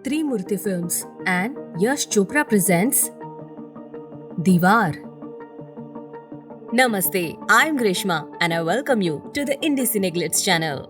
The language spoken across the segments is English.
Trimurti Films and Yash Chopra presents Deewaar. Namaste, I'm Grishma and I welcome you to the IndiCineGlitz channel.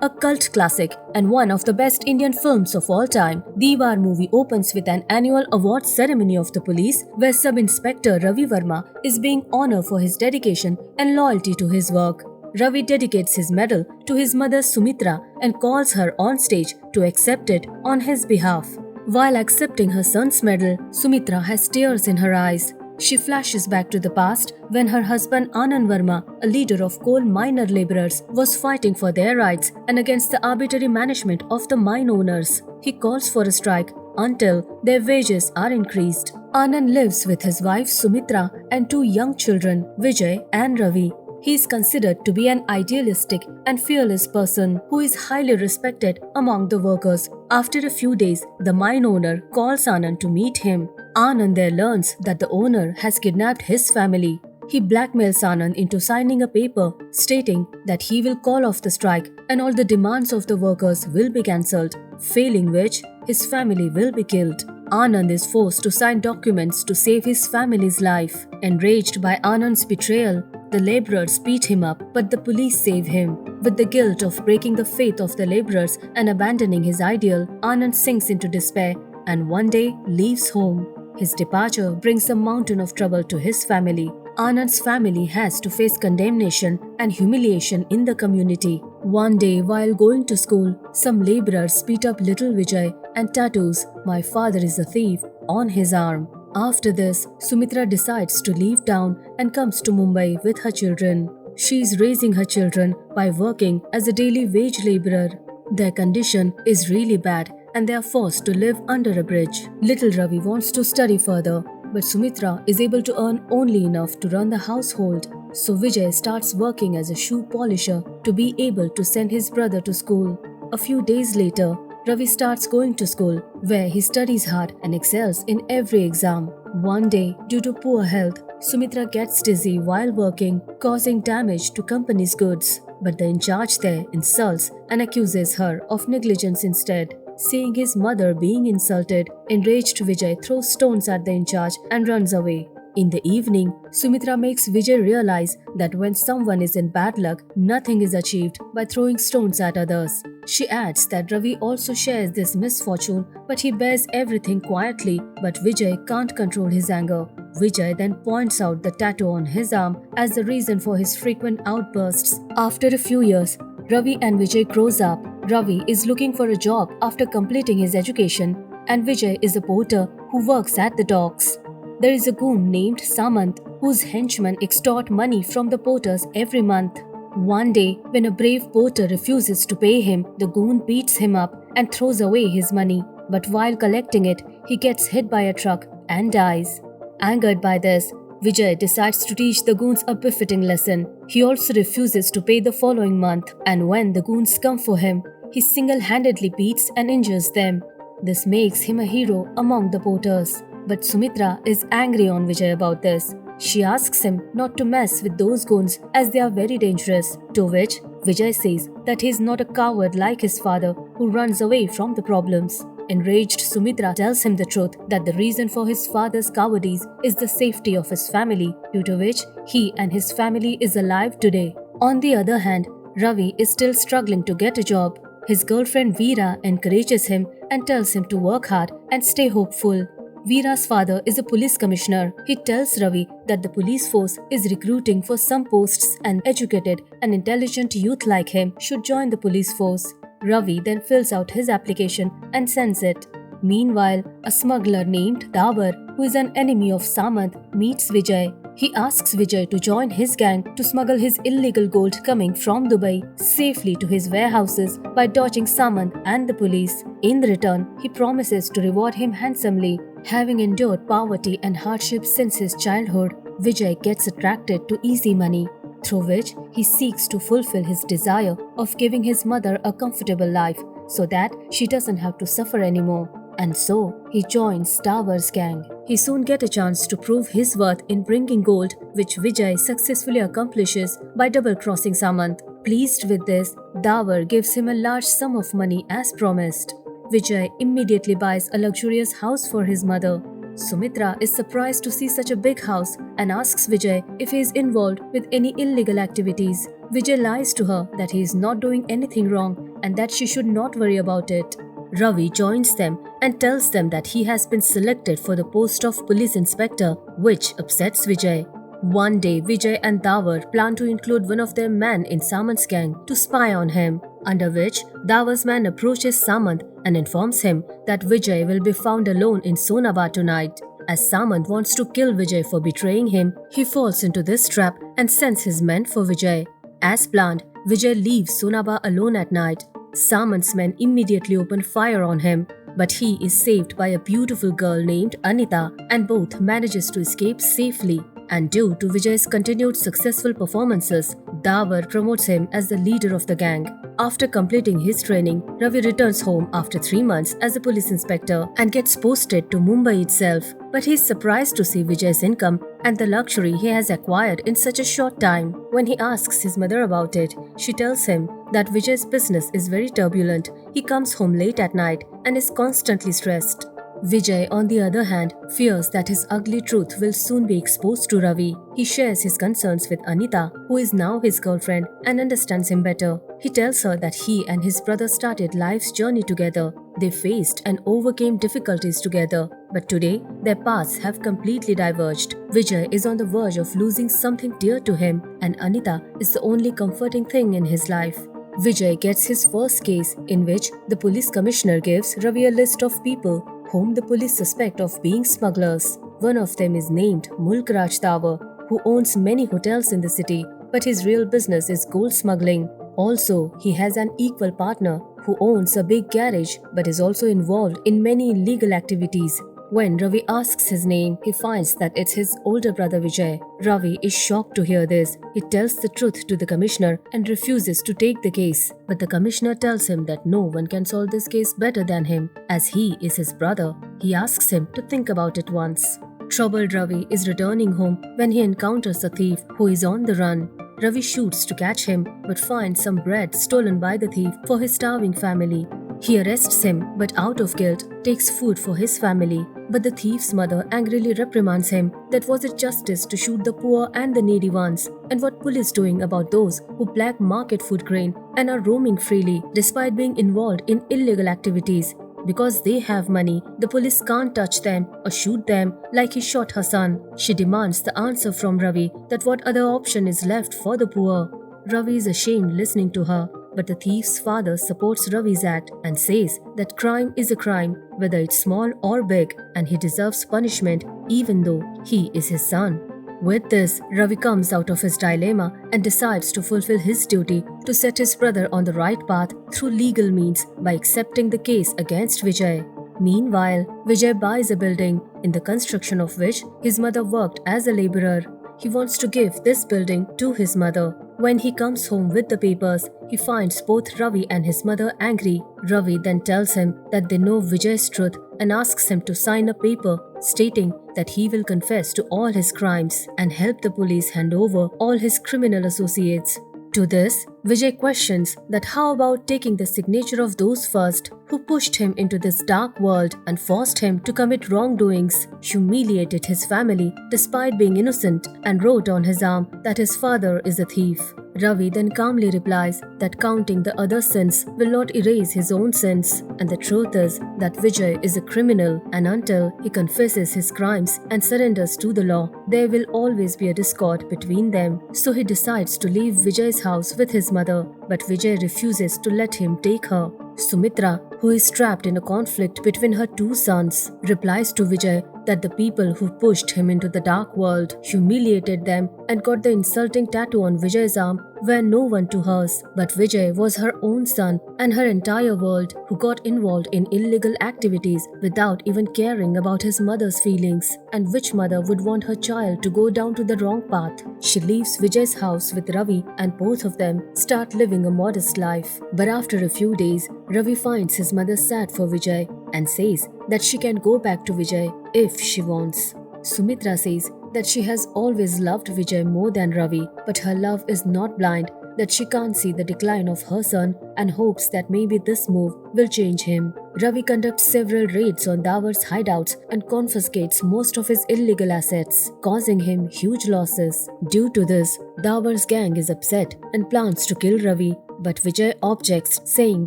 A cult classic and one of the best Indian films of all time, Deewaar movie opens with an annual awards ceremony of the police where Sub-Inspector Ravi Verma is being honored for his dedication and loyalty to his work. Ravi dedicates his medal to his mother Sumitra and calls her on stage to accept it on his behalf. While accepting her son's medal, Sumitra has tears in her eyes. She flashes back to the past when her husband Anand Verma, a leader of coal miner laborers, was fighting for their rights and against the arbitrary management of the mine owners. He calls for a strike until their wages are increased. Anand lives with his wife Sumitra and two young children, Vijay and Ravi. He is considered to be an idealistic and fearless person who is highly respected among the workers. After a few days, the mine owner calls Anand to meet him. Anand there learns that the owner has kidnapped his family. He blackmails Anand into signing a paper stating that he will call off the strike and all the demands of the workers will be cancelled, failing which his family will be killed. Anand is forced to sign documents to save his family's life. Enraged by Anand's betrayal, the laborers beat him up, but the police save him. With the guilt of breaking the faith of the laborers and abandoning his ideal, Anand sinks into despair and one day leaves home. His departure brings a mountain of trouble to his family. Anand's family has to face condemnation and humiliation in the community. One day, while going to school, some laborers beat up little Vijay and tattoos "My father is a thief" on his arm. After this, Sumitra decides to leave town and comes to Mumbai with her children. She is raising her children by working as a daily wage laborer. Their condition is really bad and they are forced to live under a bridge. Little Ravi wants to study further, but Sumitra is able to earn only enough to run the household. So Vijay starts working as a shoe polisher to be able to send his brother to school. A few days later, Ravi starts going to school, where he studies hard and excels in every exam. One day, due to poor health, Sumitra gets dizzy while working, causing damage to company's goods. But the in-charge there insults and accuses her of negligence instead. Seeing his mother being insulted, enraged Vijay throws stones at the in-charge and runs away. In the evening, Sumitra makes Vijay realize that when someone is in bad luck, nothing is achieved by throwing stones at others. She adds that Ravi also shares this misfortune, but he bears everything quietly, but Vijay can't control his anger. Vijay then points out the tattoo on his arm as the reason for his frequent outbursts. After a few years, Ravi and Vijay grows up. Ravi is looking for a job after completing his education, and Vijay is a porter who works at the docks. There is a goon named Samant whose henchmen extort money from the porters every month. One day, when a brave porter refuses to pay him, the goon beats him up and throws away his money. But while collecting it, he gets hit by a truck and dies. Angered by this, Vijay decides to teach the goons a befitting lesson. He also refuses to pay the following month, and when the goons come for him, he single-handedly beats and injures them. This makes him a hero among the porters. But Sumitra is angry on Vijay about this. She asks him not to mess with those goons as they are very dangerous, to which Vijay says that he is not a coward like his father who runs away from the problems. Enraged, Sumitra tells him the truth that the reason for his father's cowardice is the safety of his family, due to which he and his family is alive today. On the other hand, Ravi is still struggling to get a job. His girlfriend Veera encourages him and tells him to work hard and stay hopeful. Veera's father is a police commissioner. He tells Ravi that the police force is recruiting for some posts and educated and intelligent youth like him should join the police force. Ravi then fills out his application and sends it. Meanwhile, a smuggler named Deewaar, who is an enemy of Samant, meets Vijay. He asks Vijay to join his gang to smuggle his illegal gold coming from Dubai safely to his warehouses by dodging Samant and the police. In return, he promises to reward him handsomely. Having endured poverty and hardships since his childhood, Vijay gets attracted to easy money, through which he seeks to fulfill his desire of giving his mother a comfortable life so that she doesn't have to suffer anymore. And so, he joins Deewaar's gang. He soon gets a chance to prove his worth in bringing gold, which Vijay successfully accomplishes by double-crossing Samant. Pleased with this, Deewaar gives him a large sum of money as promised. Vijay immediately buys a luxurious house for his mother. Sumitra is surprised to see such a big house and asks Vijay if he is involved with any illegal activities. Vijay lies to her that he is not doing anything wrong and that she should not worry about it. Ravi joins them and tells them that he has been selected for the post of police inspector, which upsets Vijay. One day, Vijay and Deewaar plan to include one of their men in Samant's gang to spy on him, under which Deewar's man approaches Samant and informs him that Vijay will be found alone in Sonaba tonight. As Samant wants to kill Vijay for betraying him, he falls into this trap and sends his men for Vijay. As planned, Vijay leaves Sonaba alone at night. Samant's men immediately open fire on him, but he is saved by a beautiful girl named Anita and both manages to escape safely. And due to Vijay's continued successful performances, Deewaar promotes him as the leader of the gang. After completing his training, Ravi returns home after 3 months as a police inspector and gets posted to Mumbai itself. But he is surprised to see Vijay's income and the luxury he has acquired in such a short time. When he asks his mother about it, she tells him that Vijay's business is very turbulent. He comes home late at night and is constantly stressed. Vijay, on the other hand, fears that his ugly truth will soon be exposed to Ravi. He shares his concerns with Anita, who is now his girlfriend and understands him better. He tells her that he and his brother started life's journey together. They faced and overcame difficulties together, but today their paths have completely diverged. Vijay is on the verge of losing something dear to him, and Anita is the only comforting thing in his life. Vijay gets his first case in which the police commissioner gives Ravi a list of people whom the police suspect of being smugglers. One of them is named Mulk Raj Deewaar, who owns many hotels in the city, but his real business is gold smuggling. Also, he has an equal partner who owns a big garage but is also involved in many illegal activities. When Ravi asks his name, he finds that it's his older brother Vijay. Ravi is shocked to hear this. He tells the truth to the commissioner and refuses to take the case. But the commissioner tells him that no one can solve this case better than him, as he is his brother. He asks him to think about it once. Troubled Ravi is returning home when he encounters a thief who is on the run. Ravi shoots to catch him but finds some bread stolen by the thief for his starving family. He arrests him but out of guilt takes food for his family. But the thief's mother angrily reprimands him that was it justice to shoot the poor and the needy ones, and what police doing about those who black market food grain and are roaming freely despite being involved in illegal activities. Because they have money, the police can't touch them or shoot them like he shot her son. She demands the answer from Ravi that what other option is left for the poor. Ravi is ashamed listening to her, but the thief's father supports Ravi's act and says that crime is a crime, whether it's small or big, and he deserves punishment even though he is his son. With this, Ravi comes out of his dilemma and decides to fulfill his duty to set his brother on the right path through legal means by accepting the case against Vijay. Meanwhile, Vijay buys a building in the construction of which his mother worked as a laborer. He wants to give this building to his mother. When he comes home with the papers, he finds both Ravi and his mother angry. Ravi then tells him that they know Vijay's truth and asks him to sign a paper stating that he will confess to all his crimes and help the police hand over all his criminal associates. To this, Vijay questions that how about taking the signature of those first who pushed him into this dark world and forced him to commit wrongdoings, humiliated his family despite being innocent, and wrote on his arm that his father is a thief. Ravi then calmly replies that counting the other sins will not erase his own sins, and the truth is that Vijay is a criminal, and until he confesses his crimes and surrenders to the law, there will always be a discord between them. So he decides to leave Vijay's house with his mother, but Vijay refuses to let him take her. Sumitra, who is trapped in a conflict between her two sons, replies to Vijay that the people who pushed him into the dark world, humiliated them, and got the insulting tattoo on Vijay's arm were no one to hers, but Vijay was her own son and her entire world who got involved in illegal activities without even caring about his mother's feelings. And which mother would want her child to go down to the wrong path? She leaves Vijay's house with Ravi and both of them start living a modest life. But after a few days, Ravi finds his mother sad for Vijay and says that she can go back to Vijay if she wants. Sumitra says that she has always loved Vijay more than Ravi, but her love is not blind that she can't see the decline of her son and hopes that maybe this move will change him. Ravi conducts several raids on Deewar's hideouts and confiscates most of his illegal assets, causing him huge losses. Due to this, Deewar's gang is upset and plans to kill Ravi, but Vijay objects, saying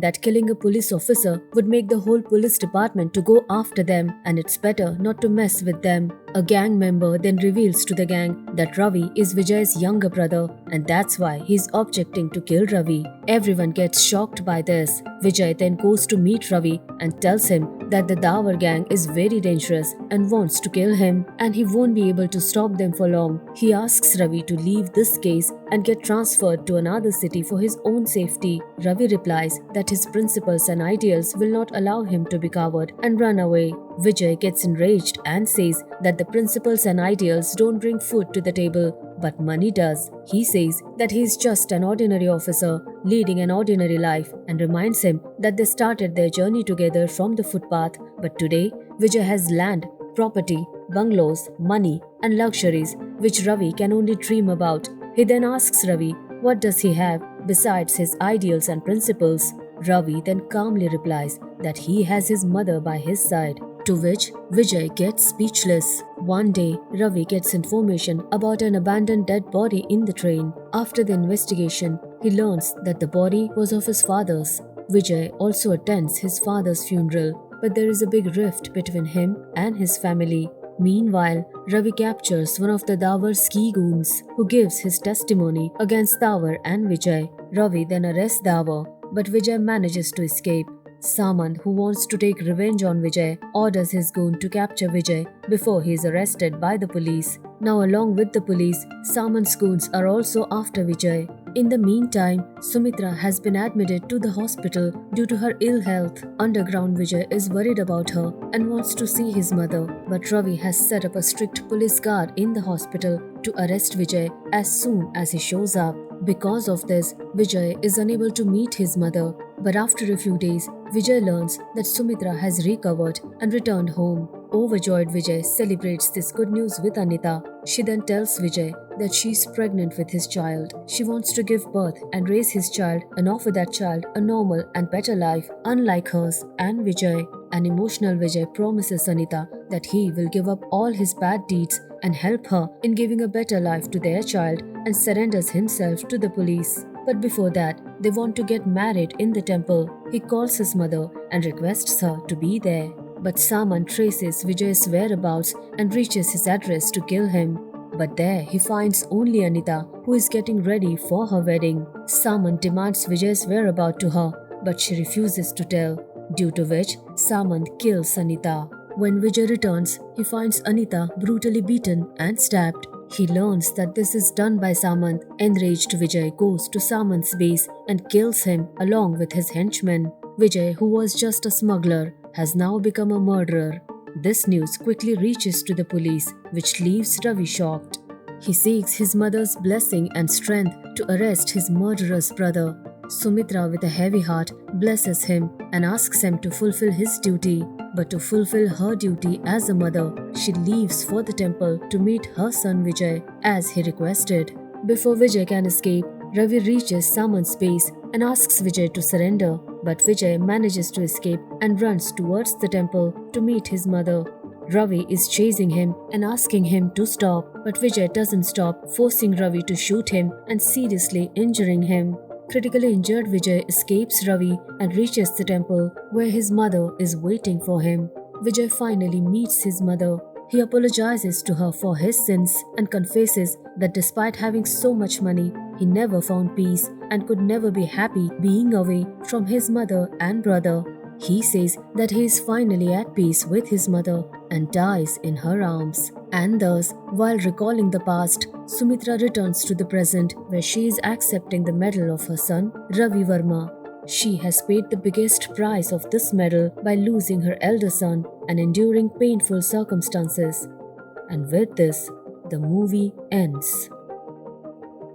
that killing a police officer would make the whole police department to go after them and it's better not to mess with them. A gang member then reveals to the gang that Ravi is Vijay's younger brother and that's why he's objecting to kill Ravi. Everyone gets shocked by this. Vijay then goes to meet Ravi and tells him that the Deewar gang is very dangerous and wants to kill him and he won't be able to stop them for long. He asks Ravi to leave this case and get transferred to another city for his own safety. Ravi replies that his principles and ideals will not allow him to be coward and run away. Vijay gets enraged and says that the principles and ideals don't bring food to the table, but money does. He says that he is just an ordinary officer leading an ordinary life and reminds him that they started their journey together from the footpath, but today Vijay has land, property, bungalows, money and luxuries which Ravi can only dream about. He then asks Ravi what does he have besides his ideals and principles. Ravi then calmly replies that he has his mother by his side, to which Vijay gets speechless. One day, Ravi gets information about an abandoned dead body in the train. After the investigation, he learns that the body was of his father's. Vijay also attends his father's funeral, but there is a big rift between him and his family. Meanwhile, Ravi captures one of the Deewar ski goons who gives his testimony against Deewar and Vijay. Ravi then arrests Deewar, but Vijay manages to escape. Samant, who wants to take revenge on Vijay, orders his goon to capture Vijay before he is arrested by the police. Now, along with the police, Samant's goons are also after Vijay. In the meantime, Sumitra has been admitted to the hospital due to her ill health. Underground Vijay is worried about her and wants to see his mother, but Ravi has set up a strict police guard in the hospital to arrest Vijay as soon as he shows up. Because of this, Vijay is unable to meet his mother, but after a few days, Vijay learns that Sumitra has recovered and returned home. Overjoyed, Vijay celebrates this good news with Anita. She then tells Vijay that she is pregnant with his child. She wants to give birth and raise his child and offer that child a normal and better life unlike hers and Vijay. An emotional Vijay promises Anita that he will give up all his bad deeds and help her in giving a better life to their child and surrenders himself to the police. But before that, they want to get married in the temple. He calls his mother and requests her to be there. But Samant traces Vijay's whereabouts and reaches his address to kill him. But there he finds only Anita, who is getting ready for her wedding. Samant demands Vijay's whereabouts to her, but she refuses to tell, due to which Samant kills Anita. When Vijay returns, he finds Anita brutally beaten and stabbed. He learns that this is done by Samant. Enraged, Vijay goes to Samant's base and kills him along with his henchmen. Vijay, who was just a smuggler, has now become a murderer. This news quickly reaches to the police, which leaves Ravi shocked. He seeks his mother's blessing and strength to arrest his murderer's brother. Sumitra, with a heavy heart, blesses him and asks him to fulfill his duty. But to fulfill her duty as a mother, she leaves for the temple to meet her son Vijay as he requested. Before Vijay can escape, Ravi reaches Samant's base and asks Vijay to surrender, but Vijay manages to escape and runs towards the temple to meet his mother. Ravi is chasing him and asking him to stop, but Vijay doesn't stop, forcing Ravi to shoot him and seriously injuring him. Critically injured Vijay escapes Ravi and reaches the temple where his mother is waiting for him. Vijay finally meets his mother. He apologizes to her for his sins and confesses that despite having so much money, he never found peace and could never be happy being away from his mother and brother. He says that he is finally at peace with his mother and dies in her arms. And thus, while recalling the past, Sumitra returns to the present where she is accepting the medal of her son, Ravi Verma. She has paid the biggest price of this medal by losing her elder son and enduring painful circumstances. And with this, the movie ends.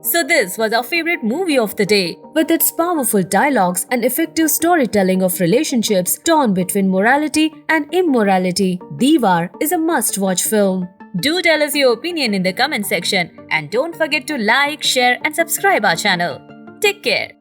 So this was our favorite movie of the day. With its powerful dialogues and effective storytelling of relationships torn between morality and immorality, Deewaar is a must-watch film. Do tell us your opinion in the comment section and don't forget to like, share and subscribe our channel. Take care.